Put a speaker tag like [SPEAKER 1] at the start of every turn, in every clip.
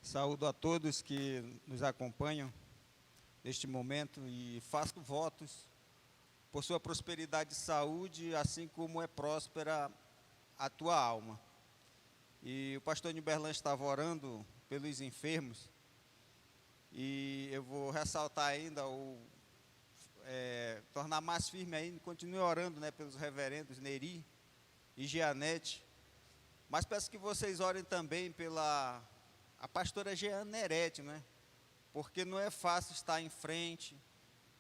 [SPEAKER 1] Saúdo a todos que nos acompanham neste momento e faço votos por sua prosperidade e saúde, assim como é próspera a tua alma. E o pastor Niberlan estava orando pelos enfermos, e eu vou ressaltar ainda, tornar mais firme ainda, continue orando, pelos reverendos Neri e Gianete, mas peço que vocês orem também pela a pastora Jeanerete, porque não é fácil estar em frente,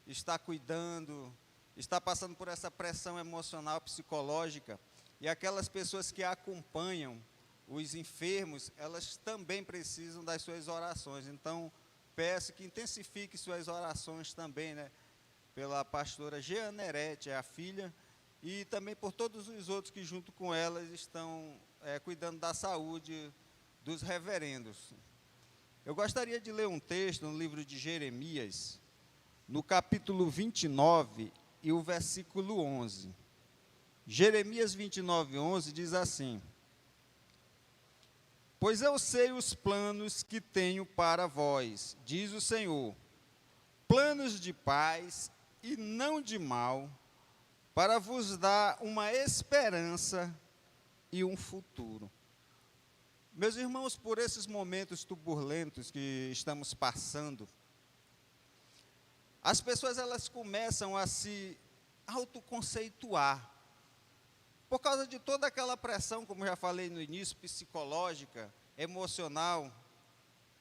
[SPEAKER 1] estar cuidando, estar passando por essa pressão emocional, psicológica, e aquelas pessoas que acompanham os enfermos, elas também precisam das suas orações. Então, peço que intensifique suas orações também, pela pastora Jeanerete, a filha, e também por todos os outros que junto com elas estão cuidando da saúde dos reverendos. Eu gostaria de ler um texto no livro de Jeremias, no capítulo 29 e o versículo 11. Jeremias 29, 11 diz assim: Pois eu sei os planos que tenho para vós, diz o Senhor, planos de paz e não de mal, para vos dar uma esperança e um futuro. Meus irmãos, por esses momentos turbulentos que estamos passando, as pessoas elas começam a se autoconceituar, por causa de toda aquela pressão, como já falei no início, psicológica, emocional,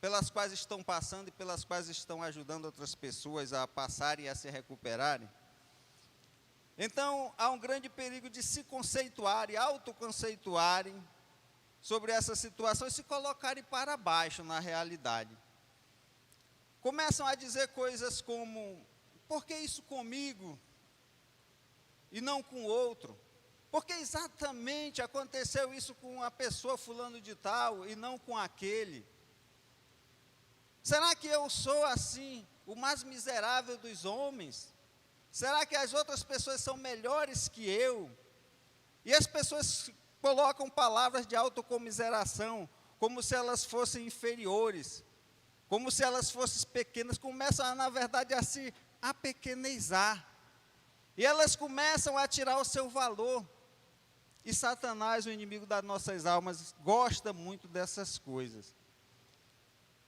[SPEAKER 1] pelas quais estão passando e pelas quais estão ajudando outras pessoas a passarem e a se recuperarem. Então, há um grande perigo de se conceituarem, autoconceituarem sobre essa situação e se colocarem para baixo na realidade. Começam a dizer coisas como: por que isso comigo e não com outro? Por que exatamente aconteceu isso com a pessoa fulano de tal e não com aquele? Será que eu sou assim, o mais miserável dos homens? Será que as outras pessoas são melhores que eu? E as pessoas colocam palavras de autocomiseração, como se elas fossem inferiores, como se elas fossem pequenas, começam, na verdade, a se apequenezar. E elas começam a tirar o seu valor. E Satanás, o inimigo das nossas almas, gosta muito dessas coisas.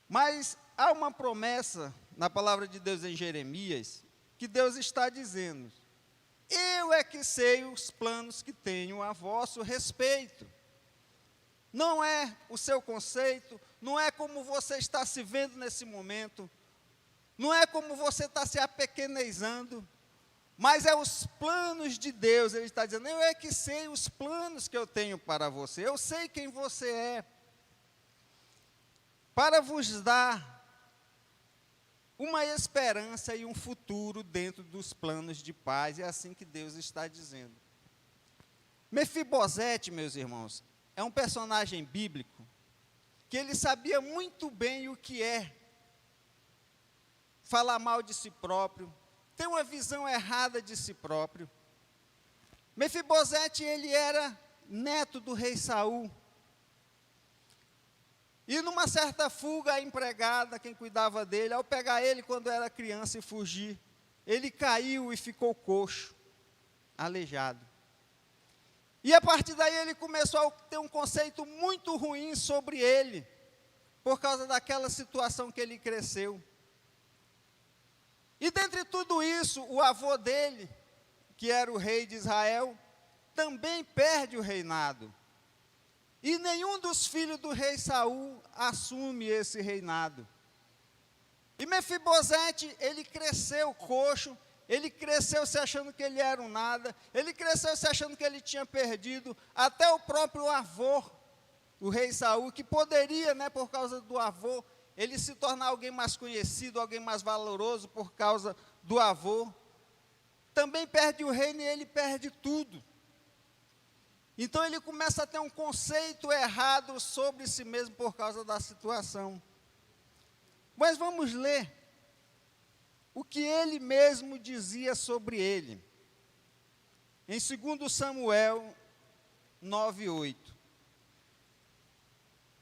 [SPEAKER 1] Mas há uma promessa na palavra de Deus em Jeremias, que Deus está dizendo: eu é que sei os planos que tenho a vosso respeito. Não é o seu conceito, não é como você está se vendo nesse momento, não é como você está se apequenezando, mas é os planos de Deus. Ele está dizendo: eu é que sei os planos que eu tenho para você, eu sei quem você é, para vos dar uma esperança e um futuro dentro dos planos de paz. É assim que Deus está dizendo. Mefibosete, meus irmãos, é um personagem bíblico que ele sabia muito bem o que é falar mal de si próprio, ter uma visão errada de si próprio. Mefibosete, ele era neto do rei Saul. E numa certa fuga, a empregada, quem cuidava dele, ao pegar ele quando era criança e fugir, ele caiu e ficou coxo, aleijado. E a partir daí ele começou a ter um conceito muito ruim sobre ele, por causa daquela situação que ele cresceu. E dentre tudo isso, o avô dele, que era o rei de Israel, também perde o reinado. E nenhum dos filhos do rei Saul assume esse reinado. E Mefibosete, ele cresceu coxo, ele cresceu se achando que ele era um nada, ele cresceu se achando que ele tinha perdido, até o próprio avô, o rei Saul, que poderia, por causa do avô, ele se tornar alguém mais conhecido, alguém mais valoroso por causa do avô, também perde o reino e ele perde tudo. Então ele começa a ter um conceito errado sobre si mesmo por causa da situação. Mas vamos ler o que ele mesmo dizia sobre ele. Em 2 Samuel 9:8.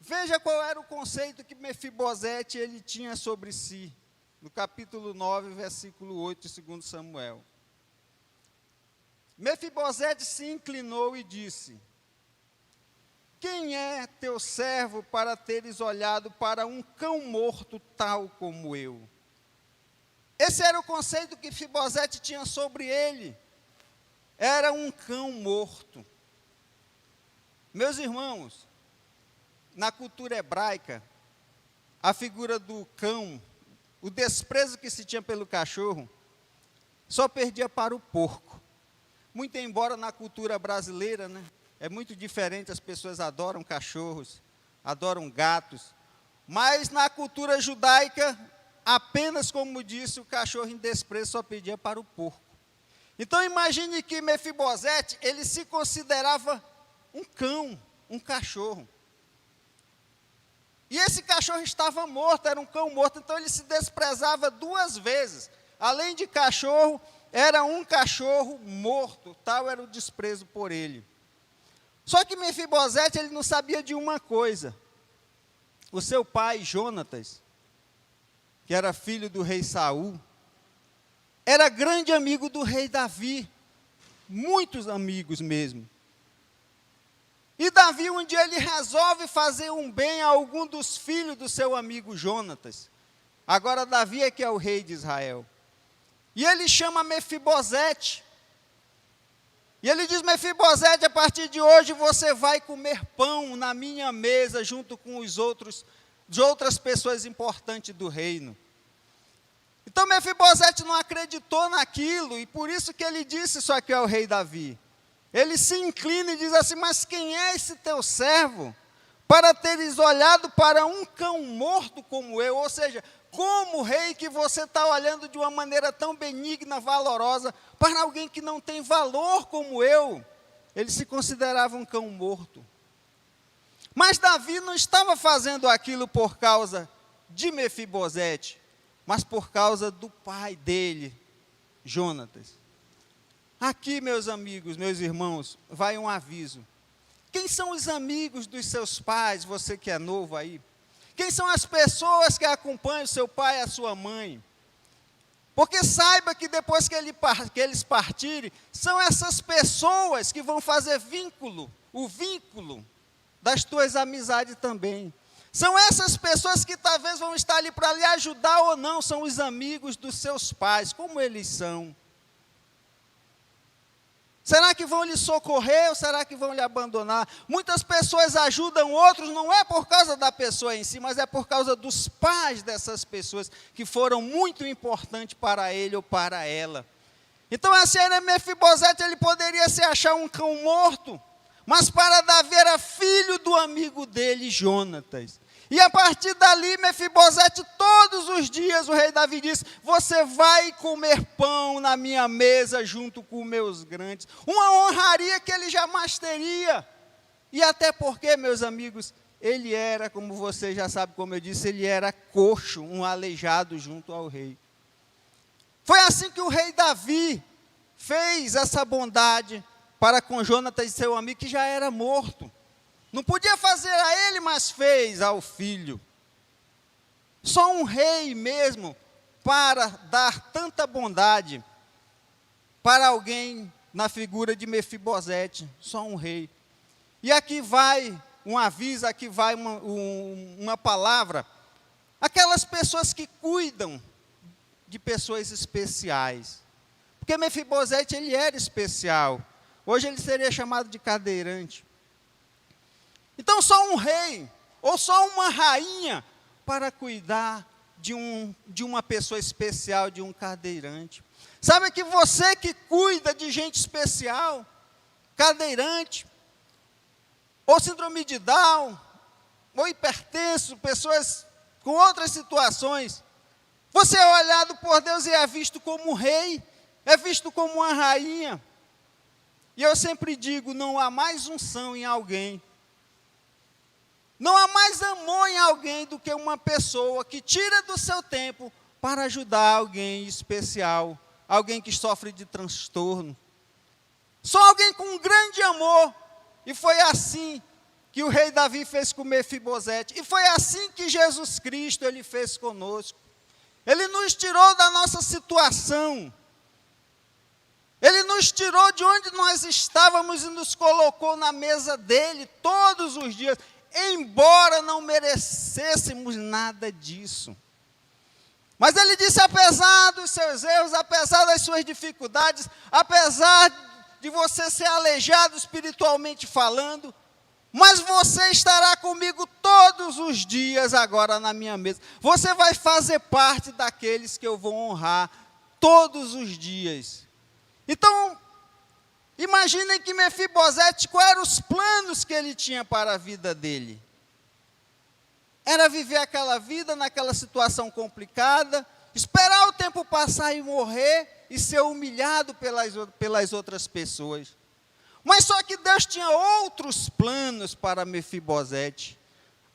[SPEAKER 1] Veja qual era o conceito que Mefibosete ele tinha sobre si, no capítulo 9, versículo 8 de 2 Samuel. Mefibosete se inclinou e disse: quem é teu servo para teres olhado para um cão morto tal como eu? Esse era o conceito que Mefibosete tinha sobre ele. Era um cão morto. Meus irmãos, na cultura hebraica, a figura do cão, o desprezo que se tinha pelo cachorro, só perdia para o porco. Muito embora na cultura brasileira, né, é muito diferente, as pessoas adoram cachorros, adoram gatos, mas na cultura judaica, apenas como disse, o cachorro em desprezo só pedia para o porco. Então imagine que Mefibosete, ele se considerava um cão, um cachorro. E esse cachorro estava morto, era um cão morto, então ele se desprezava duas vezes. Além de cachorro, era um cachorro morto, tal era o desprezo por ele. Só que Mefibosete, ele não sabia de uma coisa. O seu pai, Jonatas, que era filho do rei Saul, era grande amigo do rei Davi, muitos amigos mesmo. E Davi, um dia, ele resolve fazer um bem a algum dos filhos do seu amigo Jonatas. Agora, Davi é que é o rei de Israel. E ele chama Mefibosete. E ele diz: Mefibosete, a partir de hoje você vai comer pão na minha mesa, junto com de outras pessoas importantes do reino. Então, Mefibosete não acreditou naquilo, e por isso que ele disse isso aqui ao rei Davi. Ele se inclina e diz assim: mas quem é esse teu servo, para teres olhado para um cão morto como eu? Ou seja, como rei que você está olhando de uma maneira tão benigna, valorosa, para alguém que não tem valor como eu? Ele se considerava um cão morto. Mas Davi não estava fazendo aquilo por causa de Mefibosete, mas por causa do pai dele, Jonatas. Aqui, meus amigos, meus irmãos, vai um aviso. Quem são os amigos dos seus pais, você que é novo aí? Quem são as pessoas que acompanham o seu pai e a sua mãe? Porque saiba que depois que eles partirem, são essas pessoas que vão fazer o vínculo das tuas amizades também. São essas pessoas que talvez vão estar ali para lhe ajudar ou não, são os amigos dos seus pais, como eles são. Será que vão lhe socorrer ou será que vão lhe abandonar? Muitas pessoas ajudam outros, não é por causa da pessoa em si, mas é por causa dos pais dessas pessoas, que foram muito importantes para ele ou para ela. Então, assim, Mefibosete, ele poderia se achar um cão morto, mas para Davi era filho do amigo dele, Jonatas. E a partir dali, Mefibosete, todos os dias, o rei Davi disse: você vai comer pão na minha mesa junto com meus grandes. Uma honraria que ele jamais teria. E até porque, meus amigos, ele era, como você já sabe, como eu disse, ele era coxo, um aleijado junto ao rei. Foi assim que o rei Davi fez essa bondade para com Jonatas, seu amigo, que já era morto. Não podia fazer a ele, mas fez ao filho. Só um rei mesmo para dar tanta bondade para alguém na figura de Mefibosete. Só um rei. E aqui vai um aviso, aqui vai uma palavra. Aquelas pessoas que cuidam de pessoas especiais. Porque Mefibosete, ele era especial. Hoje ele seria chamado de cadeirante. Então, só um rei, ou só uma rainha, para cuidar de uma pessoa especial, de um cadeirante. Sabe que você que cuida de gente especial, cadeirante, ou síndrome de Down, ou hipertenso, pessoas com outras situações, você é olhado por Deus e é visto como um rei, é visto como uma rainha. E eu sempre digo, não há mais unção em alguém, não há mais amor em alguém do que uma pessoa que tira do seu tempo para ajudar alguém especial, alguém que sofre de transtorno. Só alguém com um grande amor. E foi assim que o rei Davi fez com Mefibosete. E foi assim que Jesus Cristo ele fez conosco. Ele nos tirou da nossa situação. Ele nos tirou de onde nós estávamos e nos colocou na mesa dele todos os dias, embora não merecêssemos nada disso. Mas ele disse, apesar dos seus erros, apesar das suas dificuldades, apesar de você ser aleijado espiritualmente falando, mas você estará comigo todos os dias agora na minha mesa. Você vai fazer parte daqueles que eu vou honrar todos os dias. Então, imaginem que Mefibosete, quais eram os planos que ele tinha para a vida dele? Era viver aquela vida naquela situação complicada, esperar o tempo passar e morrer e ser humilhado pelas outras pessoas. Mas só que Deus tinha outros planos para Mefibosete.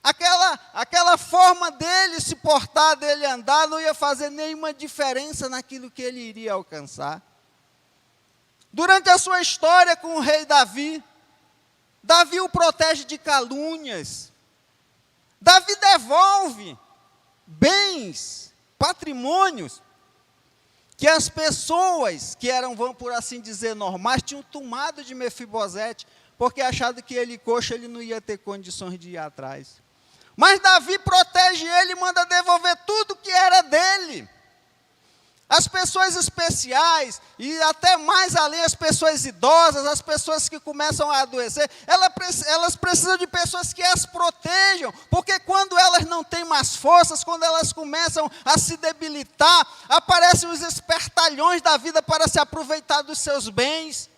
[SPEAKER 1] Aquela forma dele se portar, dele andar, não ia fazer nenhuma diferença naquilo que ele iria alcançar. Durante a sua história com o rei Davi, Davi o protege de calúnias. Davi devolve bens, patrimônios, que as pessoas que eram, vamos por assim dizer, normais, tinham tomado de Mefibosete, porque achavam que ele coxo, ele não ia ter condições de ir atrás. Mas Davi protege ele e manda devolver tudo que era dele. As pessoas especiais, e até mais além, as pessoas idosas, as pessoas que começam a adoecer, elas precisam de pessoas que as protejam, porque quando elas não têm mais forças, quando elas começam a se debilitar, aparecem os espertalhões da vida para se aproveitar dos seus bens,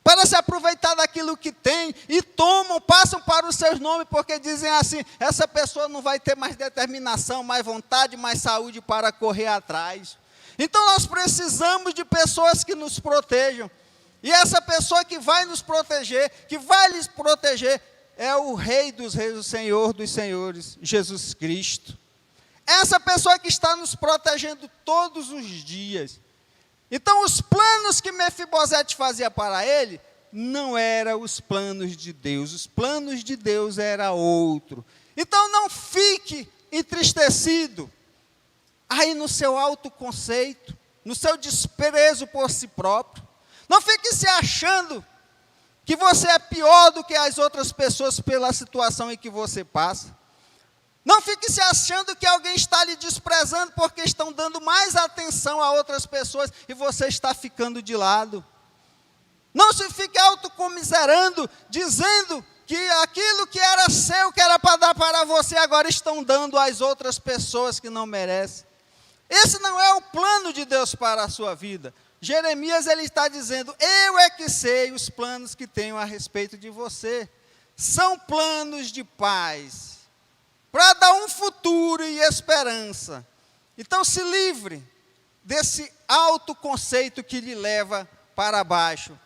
[SPEAKER 1] para se aproveitar daquilo que tem, e passam para os seus nomes, porque dizem assim, essa pessoa não vai ter mais determinação, mais vontade, mais saúde para correr atrás. Então nós precisamos de pessoas que nos protejam. E essa pessoa que vai nos proteger, que vai lhes proteger, é o Rei dos Reis, o Senhor dos Senhores, Jesus Cristo. Essa pessoa que está nos protegendo todos os dias. Então os planos que Mefibosete fazia para ele, não eram os planos de Deus. Os planos de Deus era outro. Então não fique entristecido aí no seu autoconceito, no seu desprezo por si próprio. Não fique se achando que você é pior do que as outras pessoas pela situação em que você passa. Não fique se achando que alguém está lhe desprezando porque estão dando mais atenção a outras pessoas e você está ficando de lado. Não se fique autocomiserando, dizendo que aquilo que era seu, que era para dar para você, agora estão dando às outras pessoas que não merecem. Esse não é o plano de Deus para a sua vida. Jeremias ele está dizendo, eu é que sei os planos que tenho a respeito de você. São planos de paz, para dar um futuro e esperança. Então se livre desse autoconceito que lhe leva para baixo.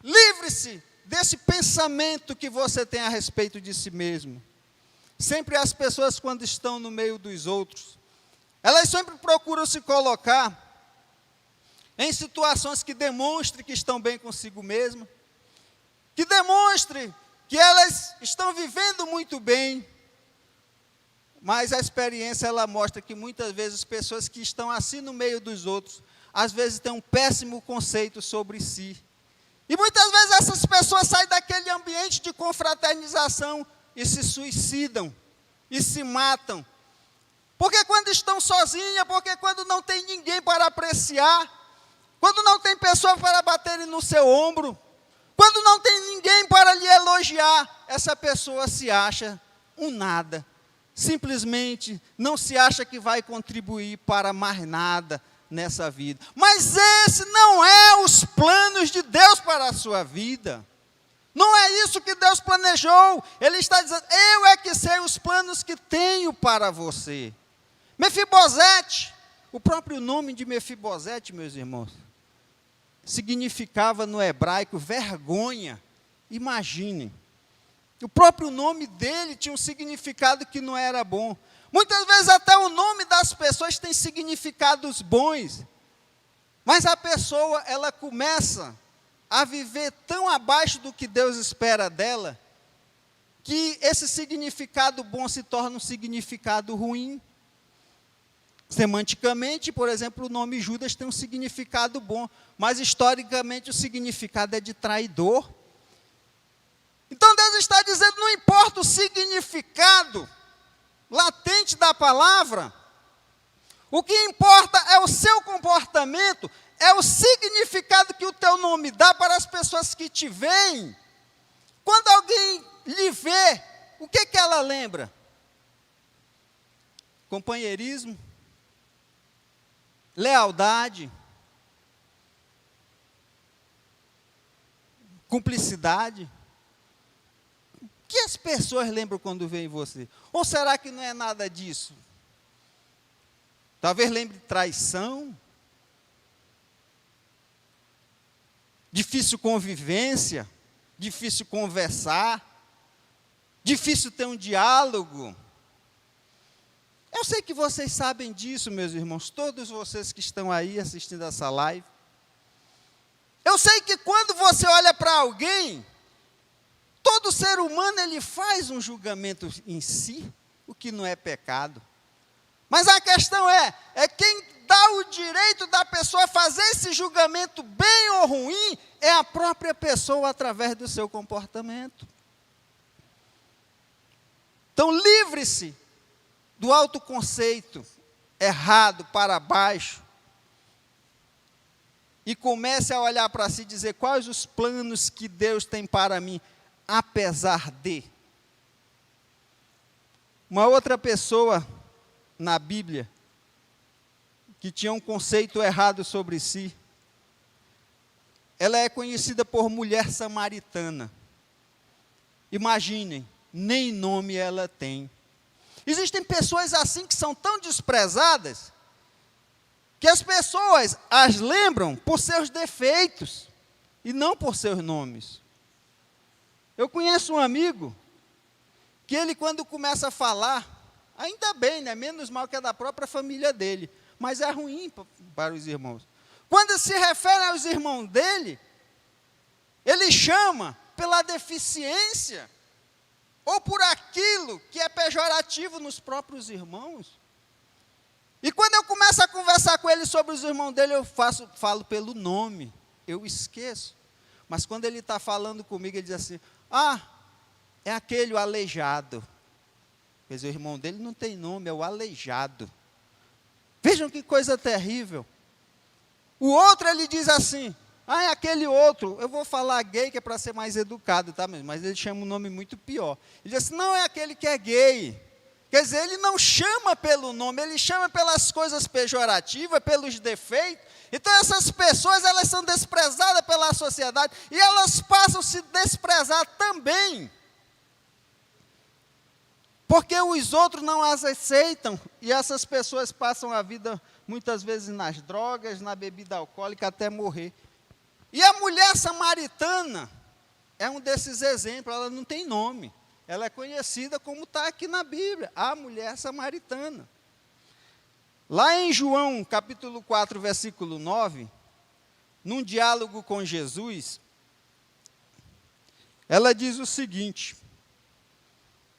[SPEAKER 1] Livre-se desse pensamento que você tem a respeito de si mesmo. Sempre as pessoas, quando estão no meio dos outros, elas sempre procuram se colocar em situações que demonstrem que estão bem consigo mesmas, que demonstrem que elas estão vivendo muito bem, mas a experiência ela mostra que muitas vezes pessoas que estão assim no meio dos outros, às vezes têm um péssimo conceito sobre si. E muitas vezes essas pessoas saem daquele ambiente de confraternização e se suicidam, e se matam. Porque quando estão sozinhas, porque quando não tem ninguém para apreciar, quando não tem pessoa para baterem no seu ombro, quando não tem ninguém para lhe elogiar, essa pessoa se acha um nada. Simplesmente não se acha que vai contribuir para mais nada nessa vida. Mas esse não é os planos de Deus para a sua vida. Não é isso que Deus planejou. Ele está dizendo, eu é que sei os planos que tenho para você. Mefibosete, o próprio nome de Mefibosete, meus irmãos, significava no hebraico vergonha. Imaginem. O próprio nome dele tinha um significado que não era bom. Muitas vezes até o nome das pessoas tem significados bons. Mas a pessoa, ela começa a viver tão abaixo do que Deus espera dela, que esse significado bom se torna um significado ruim. Semanticamente, por exemplo, o nome Judas tem um significado bom, mas historicamente o significado é de traidor. Então Deus está dizendo, não importa o significado latente da palavra, o que importa é o seu comportamento, é o significado que o teu nome dá para as pessoas que te veem. Quando alguém lhe vê, o que ela lembra? Companheirismo, lealdade, cumplicidade. O que as pessoas lembram quando veem você? Ou será que não é nada disso? Talvez lembre traição, difícil convivência, difícil conversar, difícil ter um diálogo. Eu sei que vocês sabem disso, meus irmãos, todos vocês que estão aí assistindo essa live. Eu sei que quando você olha para alguém, todo ser humano ele faz um julgamento em si, o que não é pecado. Mas a questão é quem dá o direito da pessoa fazer esse julgamento bem ou ruim, é a própria pessoa através do seu comportamento. Então livre-se do autoconceito errado para baixo e comece a olhar para si e dizer quais os planos que Deus tem para mim, apesar de. Uma outra pessoa na Bíblia que tinha um conceito errado sobre si, ela é conhecida por mulher samaritana. Imaginem, nem nome ela tem. Existem pessoas assim que são tão desprezadas, que as pessoas as lembram por seus defeitos, e não por seus nomes. Eu conheço um amigo, que ele quando começa a falar, ainda bem, né, menos mal que é da própria família dele, mas é ruim para os irmãos. Quando se refere aos irmãos dele, ele chama pela deficiência, ou por aquilo que é pejorativo nos próprios irmãos. E quando eu começo a conversar com ele sobre os irmãos dele, eu falo pelo nome, eu esqueço. Mas quando ele está falando comigo, ele diz assim, é aquele o aleijado. Quer dizer, o irmão dele não tem nome, é o aleijado. Vejam que coisa terrível. O outro, ele diz assim, é aquele outro, eu vou falar gay, que é para ser mais educado, tá? Mas ele chama um nome muito pior. Ele diz assim, não, é aquele que é gay. Quer dizer, ele não chama pelo nome, ele chama pelas coisas pejorativas, pelos defeitos. Então essas pessoas, elas são desprezadas pela sociedade, e elas passam a se desprezar também. Porque os outros não as aceitam, e essas pessoas passam a vida, muitas vezes, nas drogas, na bebida alcoólica, até morrer. E a mulher samaritana é um desses exemplos, ela não tem nome. Ela é conhecida como está aqui na Bíblia, a mulher samaritana. Lá em João, capítulo 4, versículo 9, num diálogo com Jesus, ela diz o seguinte,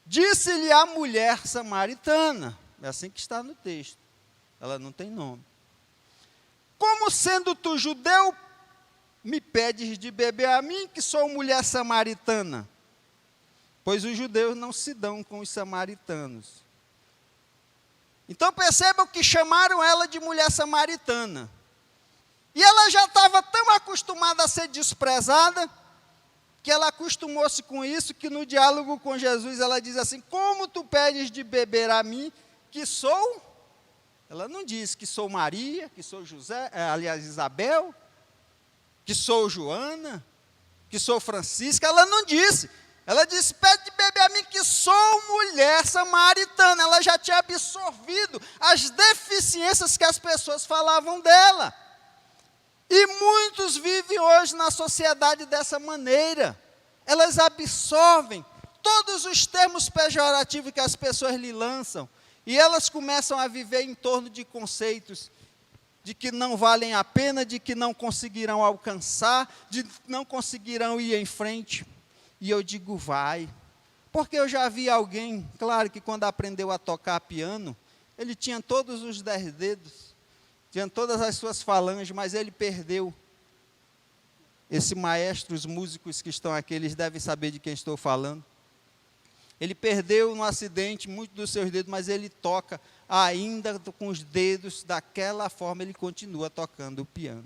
[SPEAKER 1] disse-lhe a mulher samaritana, é assim que está no texto, ela não tem nome. Como sendo tu judeu, me pedes de beber a mim, que sou mulher samaritana? Pois os judeus não se dão com os samaritanos. Então percebam que chamaram ela de mulher samaritana. E ela já estava tão acostumada a ser desprezada, que ela acostumou-se com isso, que no diálogo com Jesus ela diz assim, como tu pedes de beber a mim, que sou? Ela não diz que sou Maria, que sou José, aliás, Isabel, que sou Joana, que sou Francisca, ela não disse. Ela disse, pede de beber a mim que sou mulher samaritana. Ela já tinha absorvido as deficiências que as pessoas falavam dela. E muitos vivem hoje na sociedade dessa maneira. Elas absorvem todos os termos pejorativos que as pessoas lhe lançam. E elas começam a viver em torno de conceitos de que não valem a pena, de que não conseguirão alcançar, de que não conseguirão ir em frente. E eu digo, vai, Porque eu já vi alguém, claro que quando aprendeu a tocar piano, ele tinha todos os 10 dedos, tinha todas as suas falanges, mas ele perdeu. Esse maestro, os músicos que estão aqui, eles devem saber de quem estou falando. Ele perdeu no acidente muitos dos seus dedos, mas ele toca ainda com os dedos, daquela forma ele continua tocando o piano.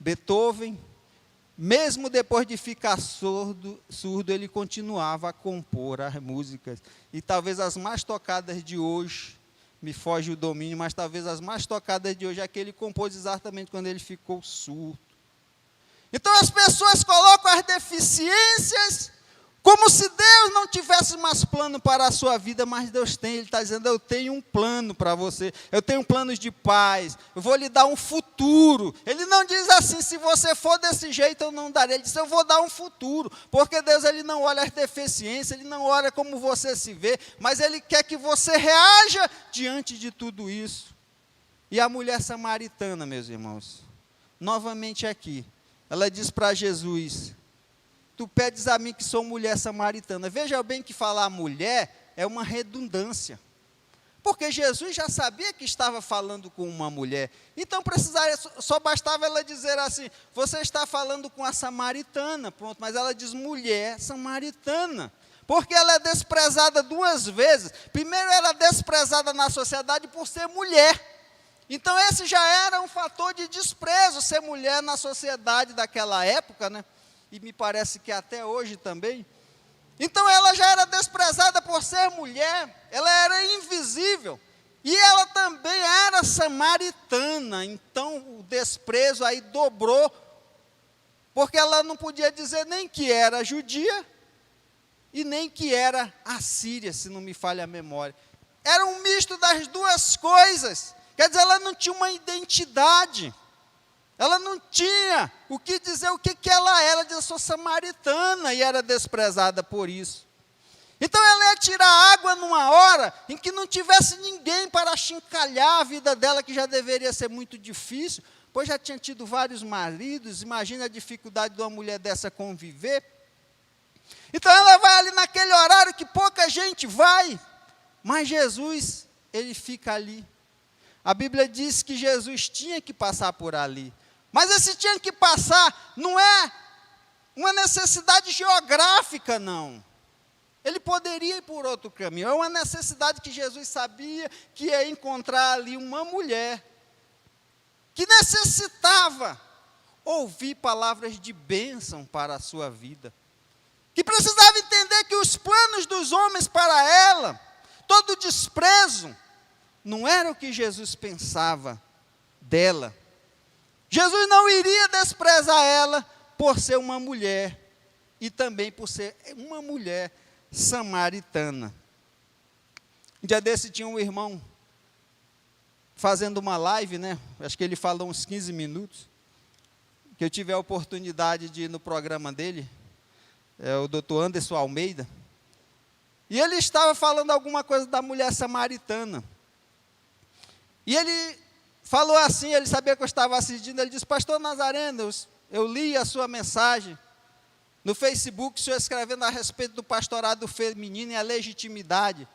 [SPEAKER 1] Beethoven, mesmo depois de ficar surdo, ele continuava a compor as músicas. E talvez as mais tocadas de hoje, me foge o domínio, mas talvez as mais tocadas de hoje é que ele compôs exatamente quando ele ficou surdo. Então as pessoas colocam as deficiências como se Deus não tivesse mais plano para a sua vida, mas Deus tem. Ele está dizendo, eu tenho um plano para você, eu tenho planos de paz, eu vou lhe dar um futuro. Ele não diz assim, se você for desse jeito eu não darei. Ele diz, eu vou dar um futuro, porque Deus ele não olha as deficiências, Ele não olha como você se vê, mas Ele quer que você reaja diante de tudo isso. E a mulher samaritana, meus irmãos, novamente aqui, ela diz para Jesus, tu pedes a mim que sou mulher samaritana. Veja bem que falar mulher é uma redundância. Porque Jesus já sabia que estava falando com uma mulher. Então só bastava ela dizer assim, você está falando com a samaritana. Pronto, mas ela diz mulher samaritana. Porque ela é desprezada 2 vezes. Primeiro, ela é desprezada na sociedade por ser mulher. Então esse já era um fator de desprezo, ser mulher na sociedade daquela época, né? E me parece que até hoje também. Então ela já era desprezada por ser mulher, ela era invisível, e ela também era samaritana, então o desprezo aí dobrou, porque ela não podia dizer nem que era judia, e nem que era assíria, se não me falha a memória. Era um misto das 2 coisas, quer dizer, ela não tinha uma identidade. Ela não tinha o que dizer, o que ela era. Ela dizia, eu sou samaritana, e era desprezada por isso. Então ela ia tirar água numa hora em que não tivesse ninguém para achincalhar a vida dela, que já deveria ser muito difícil, pois já tinha tido vários maridos. Imagina a dificuldade de uma mulher dessa conviver. Então ela vai ali naquele horário que pouca gente vai, mas Jesus, ele fica ali. A Bíblia diz que Jesus tinha que passar por ali. Mas esse tinha que passar não é uma necessidade geográfica, não. Ele poderia ir por outro caminho. É uma necessidade que Jesus sabia que ia encontrar ali uma mulher que necessitava ouvir palavras de bênção para a sua vida. Que precisava entender que os planos dos homens para ela, todo o desprezo, não era o que Jesus pensava dela. Jesus não iria desprezar ela por ser uma mulher, e também por ser uma mulher samaritana. Um dia desse tinha um irmão fazendo uma live, né? Acho que ele falou uns 15 minutos, que eu tive a oportunidade de ir no programa dele, o Dr. Anderson Almeida, e ele estava falando alguma coisa da mulher samaritana. E ele falou assim, ele sabia que eu estava assistindo, ele disse, pastor Nazareno, eu li a sua mensagem no Facebook, o senhor escrevendo a respeito do pastorado feminino e a legitimidade.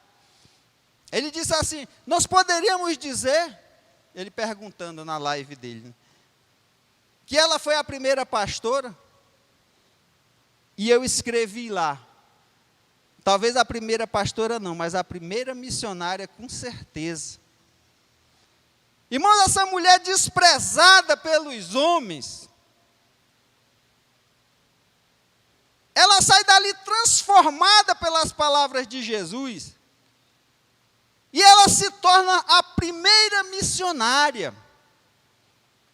[SPEAKER 1] Ele disse assim, nós poderíamos dizer, ele perguntando na live dele, que ela foi a primeira pastora, e eu escrevi lá, talvez a primeira pastora não, mas a primeira missionária com certeza. Irmãos, essa mulher desprezada pelos homens, ela sai dali transformada pelas palavras de Jesus, e ela se torna a primeira missionária.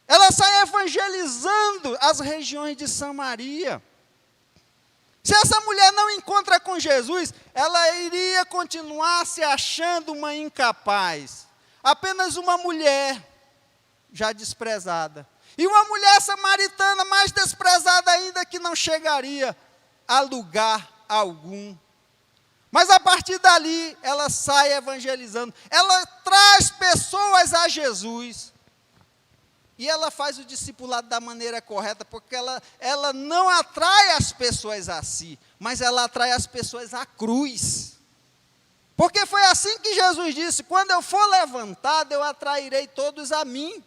[SPEAKER 1] Ela sai evangelizando as regiões de Samaria. Se essa mulher não encontra com Jesus, ela iria continuar se achando uma incapaz. Apenas uma mulher já desprezada. E uma mulher samaritana mais desprezada ainda, que não chegaria a lugar algum. Mas a partir dali, ela sai evangelizando. Ela traz pessoas a Jesus. E ela faz o discipulado da maneira correta, porque ela não atrai as pessoas a si, mas ela atrai as pessoas à cruz. Porque foi assim que Jesus disse: quando eu for levantado, eu atrairei todos a mim.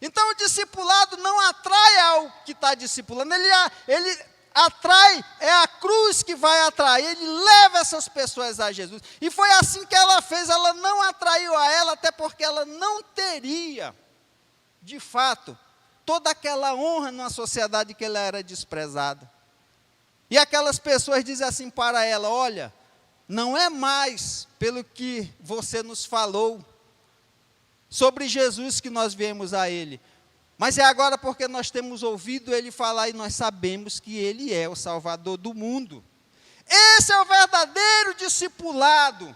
[SPEAKER 1] Então o discipulado não atrai ao que está discipulando, ele atrai, é a cruz que vai atrair, ele leva essas pessoas a Jesus. E foi assim que ela fez, ela não atraiu a ela, até porque ela não teria, de fato, toda aquela honra numa sociedade que ela era desprezada. E aquelas pessoas dizem assim para ela: olha, não é mais pelo que você nos falou sobre Jesus que nós viemos a Ele, mas é agora porque nós temos ouvido Ele falar e nós sabemos que Ele é o Salvador do mundo. Esse é o verdadeiro discipulado,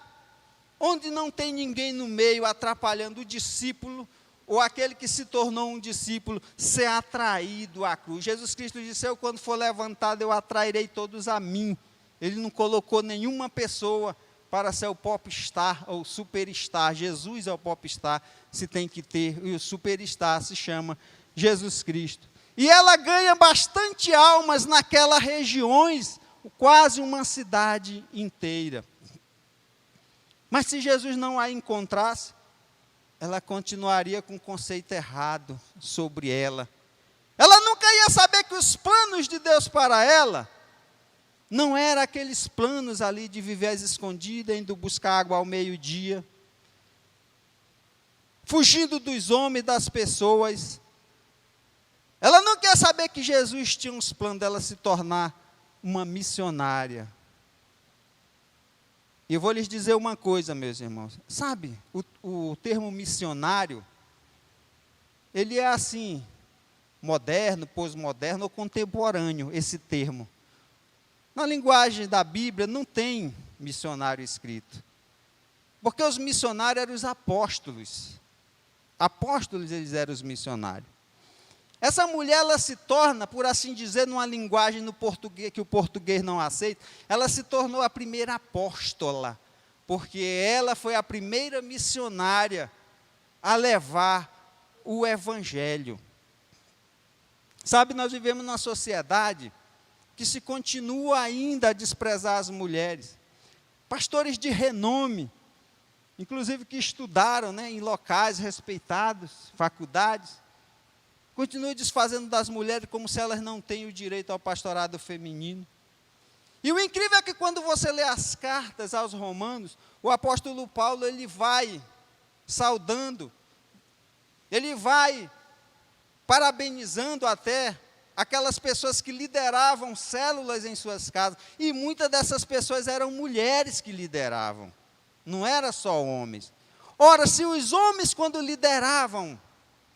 [SPEAKER 1] onde não tem ninguém no meio atrapalhando o discípulo, ou aquele que se tornou um discípulo, ser atraído à cruz. Jesus Cristo disse: eu, quando for levantado, eu atrairei todos a mim. Ele não colocou nenhuma pessoa para ser o popstar ou superstar. Jesus é o popstar, se tem que ter, e o superstar se chama Jesus Cristo. E ela ganha bastante almas naquelas regiões, quase uma cidade inteira. Mas se Jesus não a encontrasse, ela continuaria com um conceito errado sobre ela. Ela nunca ia saber que os planos de Deus para ela não eram aqueles planos ali de viver às escondidas, indo buscar água ao meio-dia, fugindo dos homens, das pessoas. Ela não quer saber que Jesus tinha uns planos dela se tornar uma missionária. E eu vou lhes dizer uma coisa, meus irmãos. Sabe, o termo missionário, ele é assim, moderno, pós-moderno ou contemporâneo, esse termo. Na linguagem da Bíblia não tem missionário escrito. Porque os missionários eram os apóstolos. Apóstolos, eles eram os missionários. Essa mulher, ela se torna, por assim dizer, numa linguagem no português, que o português não aceita, ela se tornou a primeira apóstola, porque ela foi a primeira missionária a levar o evangelho. Sabe, nós vivemos numa sociedade que se continua ainda a desprezar as mulheres. Pastores de renome, inclusive que estudaram, né, em locais respeitados, faculdades, continuam desfazendo das mulheres como se elas não têm o direito ao pastorado feminino. E o incrível é que quando você lê as cartas aos romanos, o apóstolo Paulo, ele vai saudando, ele vai parabenizando até aquelas pessoas que lideravam células em suas casas, e muitas dessas pessoas eram mulheres que lideravam, não eram só homens. Ora, se os homens, quando lideravam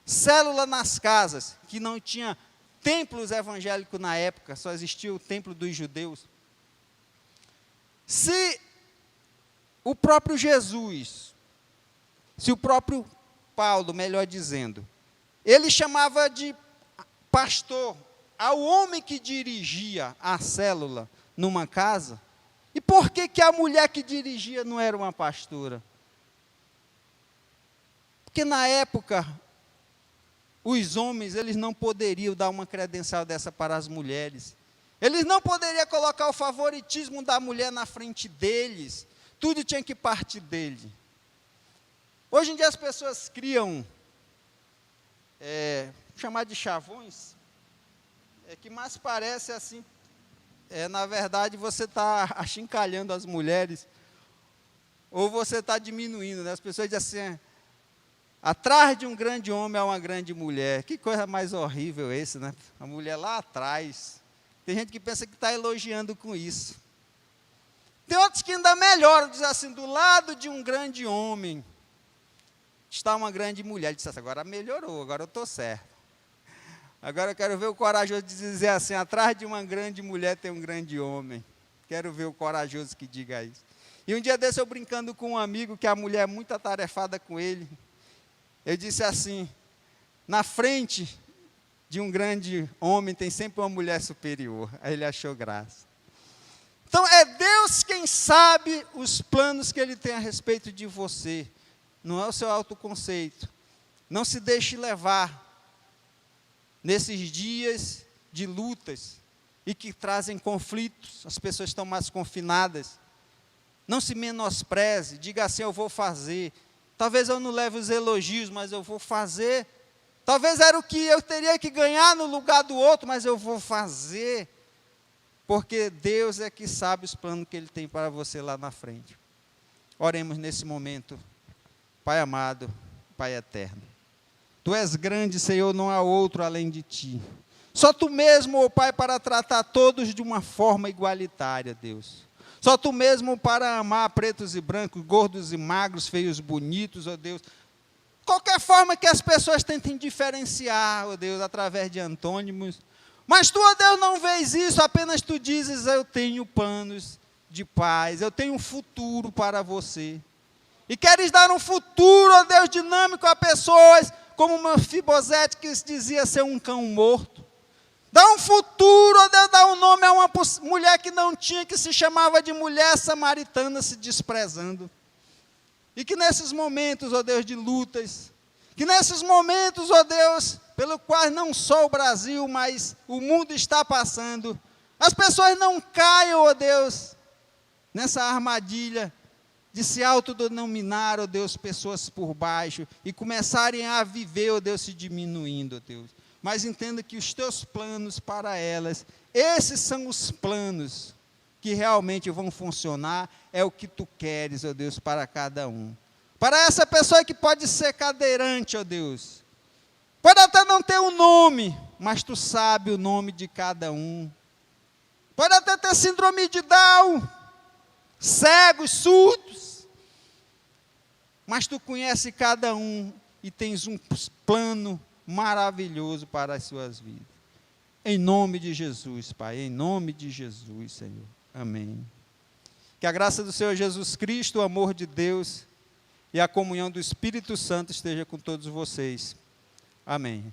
[SPEAKER 1] célula nas casas, que não tinha templos evangélicos na época, só existia o templo dos judeus, se o próprio Jesus, se o próprio Paulo, melhor dizendo, ele chamava de pastor ao homem que dirigia a célula numa casa, e por que a mulher que dirigia não era uma pastora? Porque na época, os homens, eles não poderiam dar uma credencial dessa para as mulheres. Eles não poderiam colocar o favoritismo da mulher na frente deles. Tudo tinha que partir dele. Hoje em dia as pessoas criam, chamar de chavões, que mais parece assim, na verdade você está achincalhando as mulheres, ou você está diminuindo, né? As pessoas dizem assim: atrás de um grande homem há uma grande mulher. Que coisa mais horrível esse, né? A mulher lá atrás. Tem gente que pensa que está elogiando com isso. Tem outros que ainda melhoram, dizem assim: do lado de um grande homem está uma grande mulher. Ele diz assim: agora melhorou, agora eu estou certo. Agora eu quero ver o corajoso de dizer assim: atrás de uma grande mulher tem um grande homem. Quero ver o corajoso que diga isso. E um dia desse eu brincando com um amigo, que a mulher é muito atarefada com ele, eu disse assim: na frente de um grande homem tem sempre uma mulher superior. Aí ele achou graça. Então é Deus quem sabe os planos que Ele tem a respeito de você. Não é o seu autoconceito. Não se deixe levar nesses dias de lutas e que trazem conflitos, as pessoas estão mais confinadas. Não se menospreze, diga assim: eu vou fazer. Talvez eu não leve os elogios, mas eu vou fazer. Talvez era o que eu teria que ganhar no lugar do outro, mas eu vou fazer. Porque Deus é que sabe os planos que Ele tem para você lá na frente. Oremos nesse momento. Pai amado, Pai eterno, Tu és grande, Senhor, não há outro além de Ti. Só Tu mesmo, ó Pai, para tratar todos de uma forma igualitária, Deus. Só Tu mesmo para amar pretos e brancos, gordos e magros, feios, bonitos, ó Deus. Qualquer forma que as pessoas tentem diferenciar, ó Deus, através de antônimos. Mas Tu, ó Deus, não vês isso, apenas Tu dizes: eu tenho planos de paz, eu tenho um futuro para você. E queres dar um futuro, ó Deus, dinâmico a pessoas, como Mefibosete, que dizia ser um cão morto. Dá um futuro, ó Deus, dá um nome a uma mulher que não tinha, que se chamava de mulher samaritana, se desprezando. E que nesses momentos, ó Deus, de lutas, que nesses momentos, ó Deus, pelo qual não só o Brasil, mas o mundo está passando, as pessoas não caiam, ó Deus, nessa armadilha de se autodenominar, ó Deus, pessoas por baixo, e começarem a viver, ó Deus, se diminuindo, ó Deus. Mas entenda que os teus planos para elas, esses são os planos que realmente vão funcionar, é o que tu queres, ó Deus, para cada um. Para essa pessoa que pode ser cadeirante, ó Deus, pode até não ter um nome, mas tu sabe o nome de cada um. Pode até ter síndrome de Down, cegos, surdos, mas tu conhece cada um e tens um plano maravilhoso para as suas vidas. Em nome de Jesus, Pai, em nome de Jesus, Senhor. Amém. Que a graça do Senhor Jesus Cristo, o amor de Deus e a comunhão do Espírito Santo esteja com todos vocês. Amém.